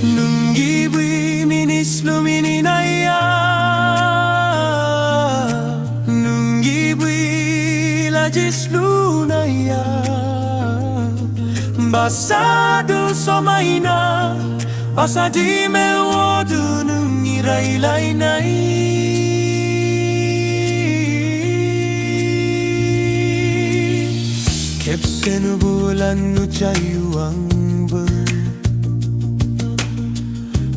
Nwngni minislu mininaiya, Nwngni lajislu naya, basado somaina, basadi melwodu Nwngni railainai. Kepsenu bulan nu cayuang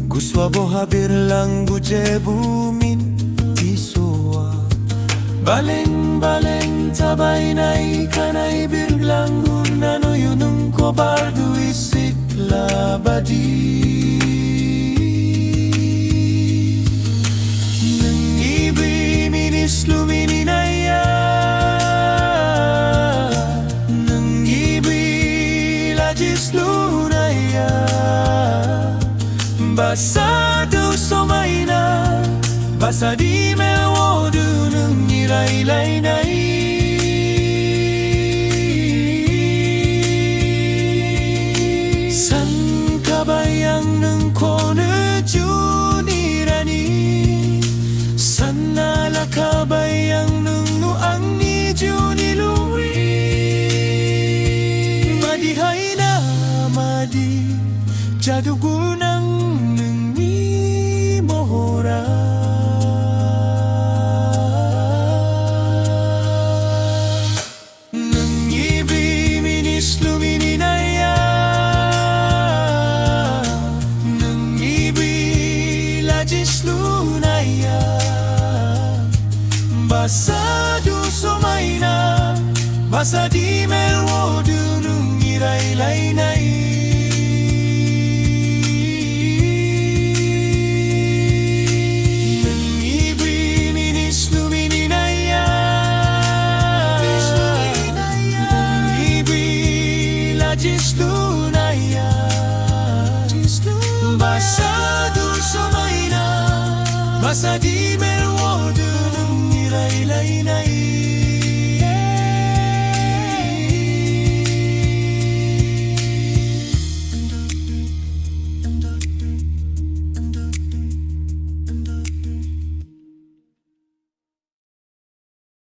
Guswa bo habir lang buje bumin tisoa Baleng tabay na ikanay birlang Nano yunung ko bardu isik labadi Nwngni minislu mininaiya, Nwngni lajislu naya, basado somaina, basadi melwodu Nwngni railainai. San kabayang ng kone junirani, san nalakabayang ng nuang ni junilui. Madihay na madi, jadugunang Nwngni mohora. Nwngni minislu mininaiya, Nwngni lajislu naya, basado somaina, basadi melwodu Nwngni railainai. Jislu naya, basado somaina, basadi melwodu Nwngni railainai.